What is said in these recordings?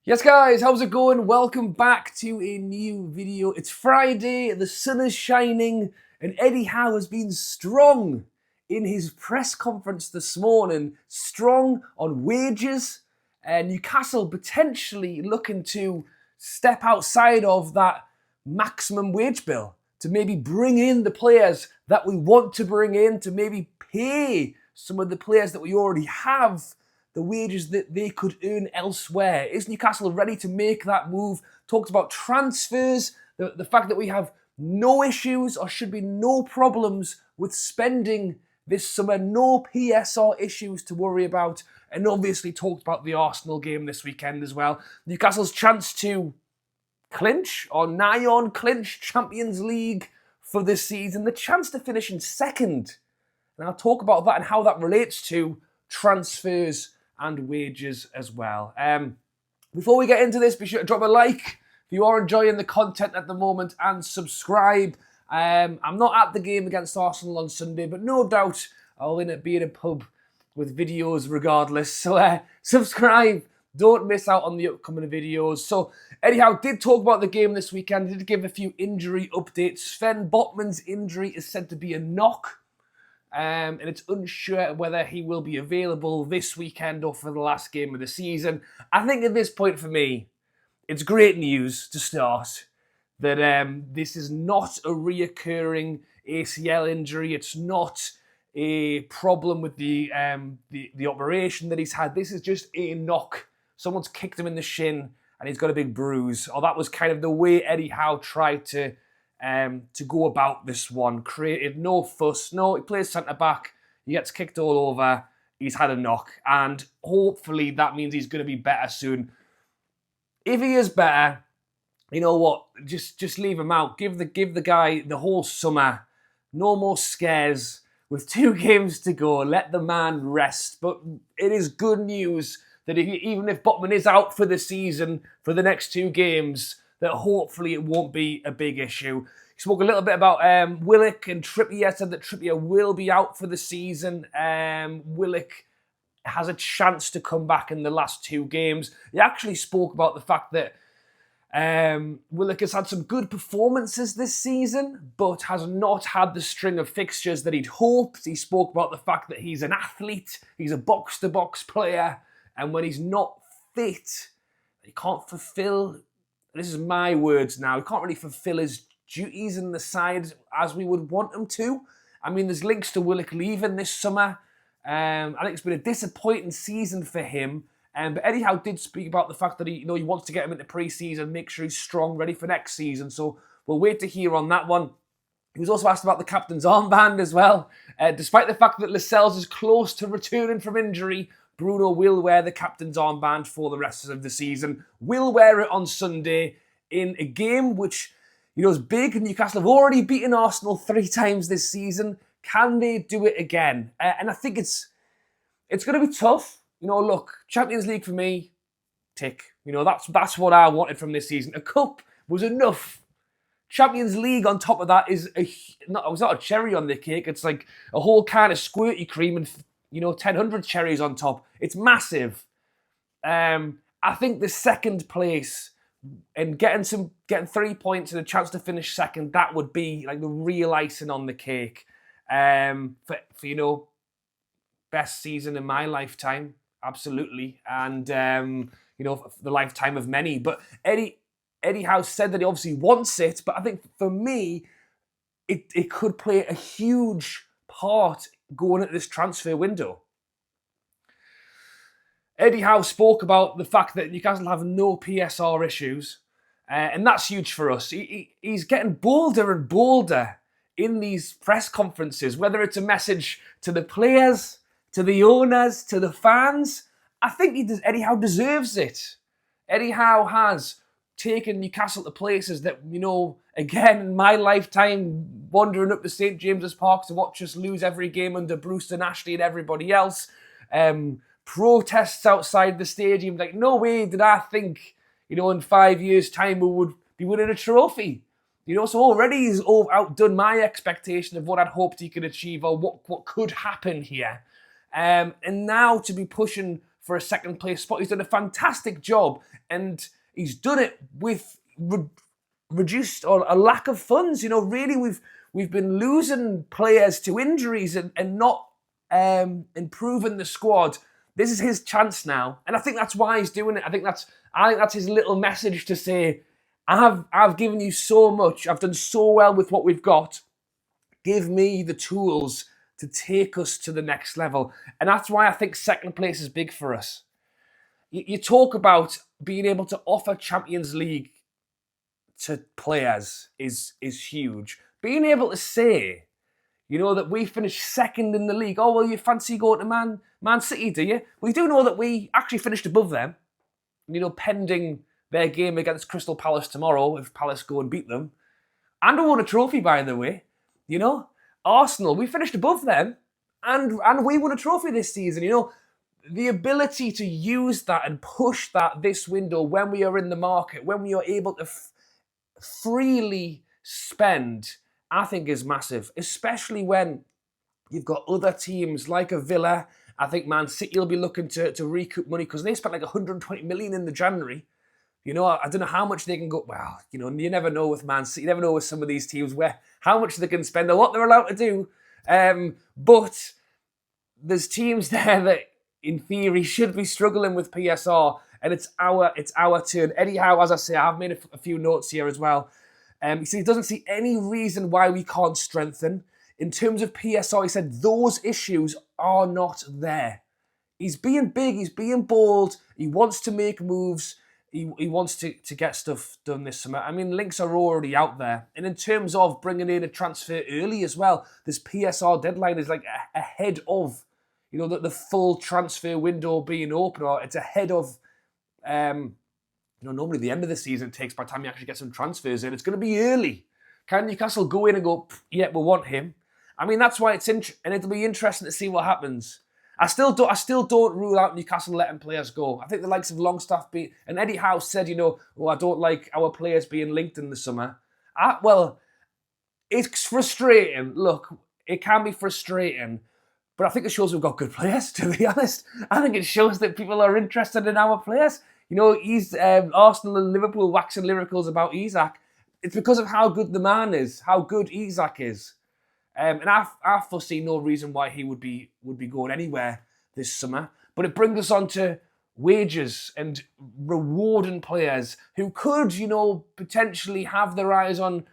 Yes guys, how's it going? Welcome back to a new video. It's Friday, the sun is shining, and Eddie Howe has been strong in his press conference this morning. Strong on wages, and Newcastle potentially looking to step outside of that maximum wage bill to maybe bring in the players that we want to bring in, to maybe pay some of the players that we already have the wages that they could earn elsewhere. Is Newcastle ready to make that move? Talked about transfers, the fact that we have no issues or should be no problems with spending this summer, no PSR issues to worry about, and obviously talked about the Arsenal game this weekend as well. Newcastle's chance to clinch or nigh on clinch Champions League for this season, the chance to finish in second. And I'll talk about that and how that relates to transfers and wages as well. Before we get into this, be sure to drop a like if you are enjoying the content at the moment and subscribe. I'm not at the game against Arsenal on Sunday, but no doubt I'll be in a pub with videos regardless. So subscribe, don't miss out on the upcoming videos. So anyhow, did talk about the game this weekend, did give a few injury updates. Sven Botman's injury is said to be a knock. And it's unsure whether he will be available this weekend or for the last game of the season. I think at this point for me, it's great news to start that this is not a reoccurring ACL injury. It's not a problem with the operation that he's had. This is just a knock. Someone's kicked him in the shin and he's got a big bruise. Or that was kind of the way Eddie Howe tried to go about this one. Created no fuss. No, he plays centre-back. He gets kicked all over. He's had a knock. And hopefully that means he's going to be better soon. If he is better, you know what? Just leave him out. Give the guy the whole summer. No more scares. With 2 games to go, let the man rest. But it is good news that even if Botman is out for the season, for the next 2 games, that hopefully it won't be a big issue. He spoke a little bit about Willock and Trippier, said that Trippier will be out for the season. Willock has a chance to come back in the last 2 games. He actually spoke about the fact that Willock has had some good performances this season, but has not had the string of fixtures that he'd hoped. He spoke about the fact that he's an athlete, he's a box-to-box player, and when he's not fit, he can't fulfill... This is my words now. He can't really fulfill his duties in the side as we would want him to. I mean, there's links to Willock leaving this summer. I think it's been a disappointing season for him. But Eddie Howe did speak about the fact that he wants to get him into pre-season, make sure he's strong, ready for next season. So we'll wait to hear on that one. He was also asked about the captain's armband as well. Despite the fact that Lascelles is close to returning from injury, Bruno will wear the captain's armband for the rest of the season. Will wear it on Sunday in a game which, is big. Newcastle have already beaten Arsenal 3 times this season. Can they do it again? And I think it's going to be tough. Look, Champions League for me, tick. That's what I wanted from this season. A cup was enough. Champions League on top of that is it's not a cherry on the cake. It's like a whole can of squirty cream and 1,000 cherries on top. It's massive. I think the second place and getting 3 points and a chance to finish second, that would be like the real icing on the cake. For best season in my lifetime, absolutely, and the lifetime of many. But Eddie Howe said that he obviously wants it, but I think for me, it could play a huge part going into this transfer window. Eddie Howe spoke about the fact that Newcastle have no PSR issues, and that's huge for us. He's getting bolder and bolder in these press conferences, whether it's a message to the players, to the owners, to the fans. I think Eddie Howe deserves it. Eddie Howe has taken Newcastle to places that, again, in my lifetime, wandering up to St James's Park to watch us lose every game under Bruce and Ashley and everybody else. Protests outside the stadium. Like, no way did I think, in 5 years' time we would be winning a trophy. So already he's outdone my expectation of what I'd hoped he could achieve or what could happen here. And now to be pushing for a second place spot. He's done a fantastic job, and he's done it with reduced or a lack of funds. You know, really, we've been losing players to injuries and not improving the squad. This is his chance now, and I think that's why he's doing it. I think that's his little message to say, I've given you so much. I've done so well with what we've got. Give me the tools to take us to the next level. And that's why I think second place is big for us. You talk about being able to offer Champions League to players is huge. Being able to say, you know, that we finished second in the league. Oh, well, you fancy going to Man City, do you? We do know that we actually finished above them, you know, pending their game against Crystal Palace tomorrow, if Palace go and beat them. And we won a trophy, by the way. You know, Arsenal, we finished above them, and we won a trophy this season. You know, the ability to use that and push that this window when we are in the market, when we are able to freely spend, I think is massive, especially when you've got other teams like a Villa. I think Man City will be looking to recoup money because they spent like 120 million in the January. You know, I don't know how much they can go. Well, you know, you never know with Man City. You never know with some of these teams where how much they can spend or what they're allowed to do. But there's teams there that, in theory, should be struggling with PSR, and it's our turn. Eddie Howe, as I say, I've made a few notes here as well. He said he doesn't see any reason why we can't strengthen. In terms of PSR, he said those issues are not there. He's being big. He's being bold. He wants to make moves. He wants to get stuff done this summer. I mean, links are already out there. And in terms of bringing in a transfer early as well, this PSR deadline is like ahead of, you know, the full transfer window being open, or it's ahead of, you know, normally the end of the season takes by the time you actually get some transfers in. It's going to be early. Can Newcastle go in and go, yeah, we want him? I mean, that's why it's and it'll be interesting to see what happens. I still don't rule out Newcastle letting players go. I think the likes of Longstaff and Eddie Howe said, you know, I don't like our players being linked in the summer. Well, it's frustrating. Look, it can be frustrating, but I think it shows we've got good players, to be honest. I think it shows that people are interested in our players. You know, he's Arsenal and Liverpool waxing lyricals about Isak. It's because of how good the man is, how good Isak is. And I foresee no reason why he would be going anywhere this summer. But it brings us on to wages and rewarding players who could, you know, potentially have their eyes on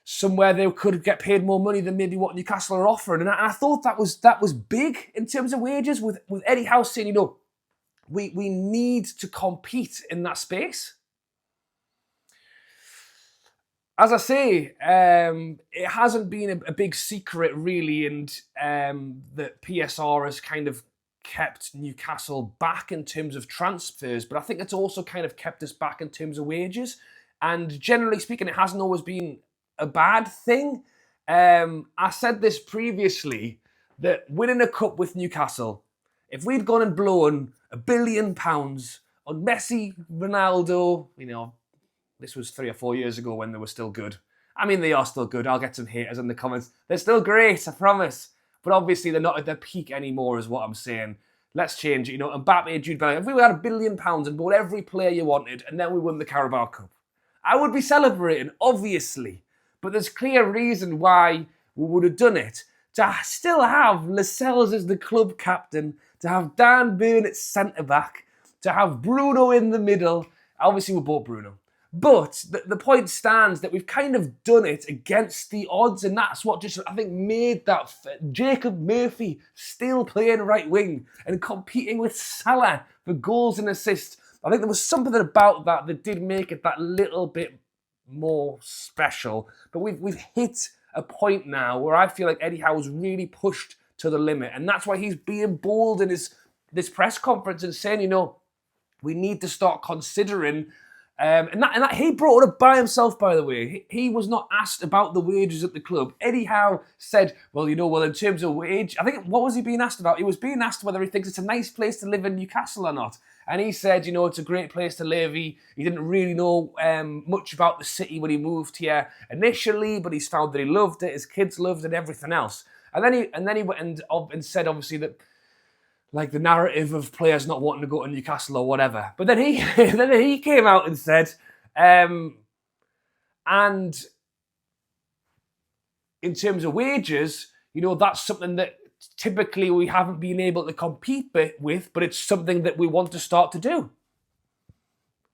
somewhere they could get paid more money than maybe what Newcastle are offering. And I thought that was big in terms of wages, with Eddie Howe saying, you know, we need to compete in that space. As I say, it hasn't been a big secret really, and that PSR has kind of kept Newcastle back in terms of transfers, but I think it's also kind of kept us back in terms of wages. And generally speaking, it hasn't always been a bad thing. I said this previously, that winning a cup with Newcastle, if we'd gone and blown £1 billion on Messi, Ronaldo, you know, this was 3 or 4 years ago when they were still good. I mean, they are still good. I'll get some haters in the comments. They're still great, I promise. But obviously, they're not at their peak anymore, is what I'm saying. Let's change it. You know, Mbappe, Jude Bellingham. If we had £1 billion and bought every player you wanted, and then we won the Carabao Cup, I would be celebrating, obviously. But there's clear reason why we would have done it. To still have Lascelles as the club captain, to have Dan Burn at centre-back, to have Bruno in the middle. Obviously, we bought Bruno. But the point stands that we've kind of done it against the odds, and that's what just, I think, made that Jacob Murphy still playing right wing and competing with Salah for goals and assists. I think there was something about that did make it that little bit more special. But we've hit a point now where I feel like Eddie Howe was really pushed to the limit, and that's why he's being bold in this press conference and saying, you know, we need to start considering. And that he brought it up by himself, by the way. He was not asked about the wages at the club. Eddie Howe said, well, in terms of wage, I think, what was he being asked about? He was being asked whether he thinks it's a nice place to live in Newcastle or not. And he said, you know, it's a great place to live. He didn't really know much about the city when he moved here initially, but he's found that he loved it, his kids loved it, everything else. And then he went and said, obviously, that like the narrative of players not wanting to go to Newcastle or whatever. But then he then he came out and said, and in terms of wages, you know, that's something that typically we haven't been able to compete with, but it's something that we want to start to do.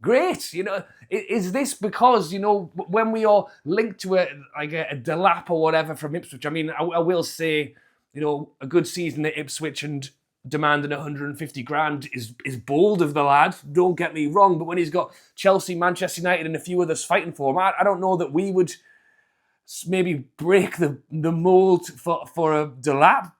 Great, you know, is this because, you know, when we are linked to a Dilaps or whatever from Ipswich, I mean, I will say, you know, a good season at Ipswich and demanding 150 grand is bold of the lad, don't get me wrong, but when he's got Chelsea, Manchester United and a few others fighting for him, I don't know that we would maybe break the mould for a Dilaps,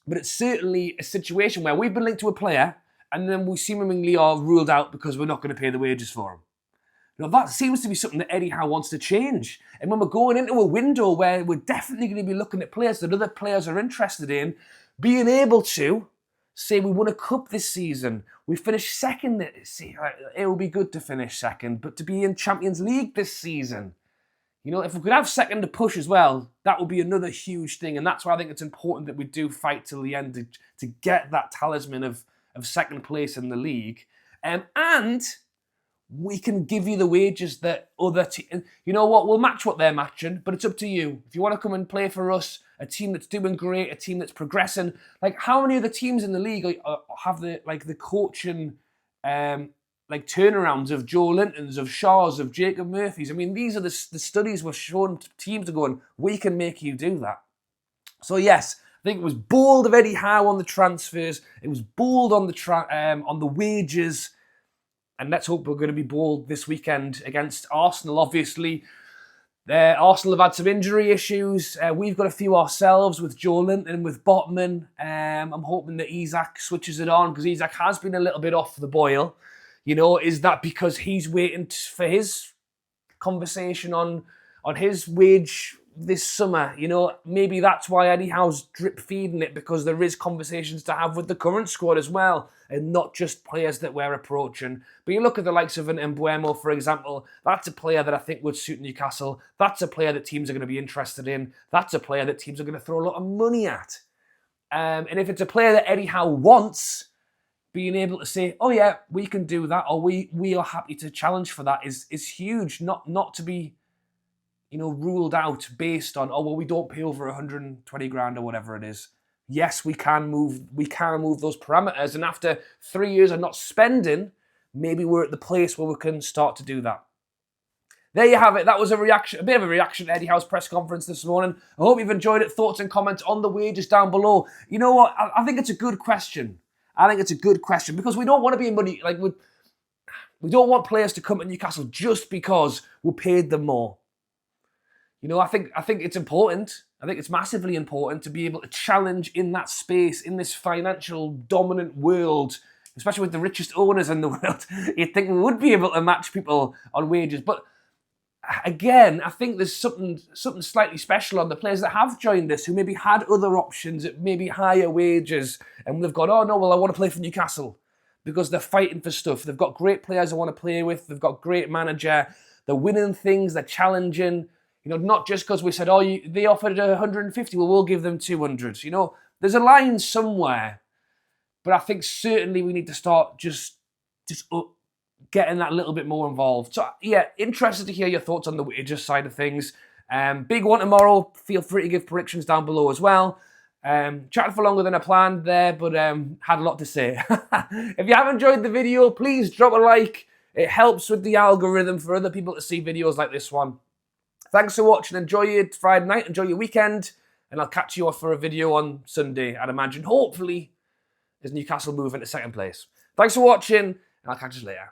but it's certainly a situation where we've been linked to a player and then we seemingly are ruled out because we're not going to pay the wages for him. You know, that seems to be something that Eddie Howe wants to change. And when we're going into a window where we're definitely going to be looking at players that other players are interested in, being able to say we won a cup this season, we finished second. See, it would be good to finish second, but to be in Champions League this season, you know, if we could have second to push as well, that would be another huge thing. And that's why I think it's important that we do fight till the end to get that talisman of second place in the league. And we can give you the wages that other teams... You know what? We'll match what they're matching, but it's up to you. If you want to come and play for us, a team that's doing great, a team that's progressing, like how many of the teams in the league have the coaching... like turnarounds of Joe Lintons, of Shaws, of Jacob Murphys. I mean, these are the studies we're showing teams to going, we can make you do that. So yes, I think it was bold of Eddie Howe on the transfers. It was bold on the wages. And let's hope we're going to be bold this weekend against Arsenal, obviously. Arsenal have had some injury issues. We've got a few ourselves with Joe Linton and with Botman. I'm hoping that Isak switches it on because Isak has been a little bit off the boil. You know, is that because he's waiting for his conversation on his wage this summer? You know, maybe that's why Eddie Howe's drip feeding it, because there is conversations to have with the current squad as well, and not just players that we're approaching. But you look at the likes of an Mbuemo, for example, that's a player that I think would suit Newcastle. That's a player that teams are going to be interested in. That's a player that teams are going to throw a lot of money at. And if it's a player that Eddie Howe wants, being able to say, oh yeah, we can do that, or we are happy to challenge for that is huge. Not to be, you know, ruled out based on, oh well, we don't pay over 120 grand or whatever it is. Yes, we can move those parameters, and after 3 years of not spending, maybe we're at the place where we can start to do that. There you have it. That was a bit of a reaction to Eddie Howe's press conference this morning. I hope you've enjoyed it. Thoughts and comments on the wages down below. You know what? I think it's a good question. I think it's a good question because we don't want to be in money. Like we don't want players to come to Newcastle just because we paid them more. You know, I think it's important. I think it's massively important to be able to challenge in that space, in this financial dominant world, especially with the richest owners in the world. You'd think we would be able to match people on wages, but again, I think there's something slightly special on the players that have joined us who maybe had other options at maybe higher wages, and they've gone, oh no, well I want to play for Newcastle because they're fighting for stuff. They've got great players I want to play with. They've got great manager. They're winning things. They're challenging. You know, not just because we said, oh, they offered 150, well we'll give them 200. You know, there's a line somewhere, but I think certainly we need to start just getting that little bit more involved. So yeah, interested to hear your thoughts on the wages side of things. Big one tomorrow. Feel free to give predictions down below as well. Chatted for longer than I planned there, but had a lot to say. If you have enjoyed the video, please drop a like. It helps with the algorithm for other people to see videos like this one. Thanks for watching. Enjoy your Friday night. Enjoy your weekend. And I'll catch you off for a video on Sunday, I'd imagine. Hopefully, as Newcastle move into second place. Thanks for watching, and I'll catch you later.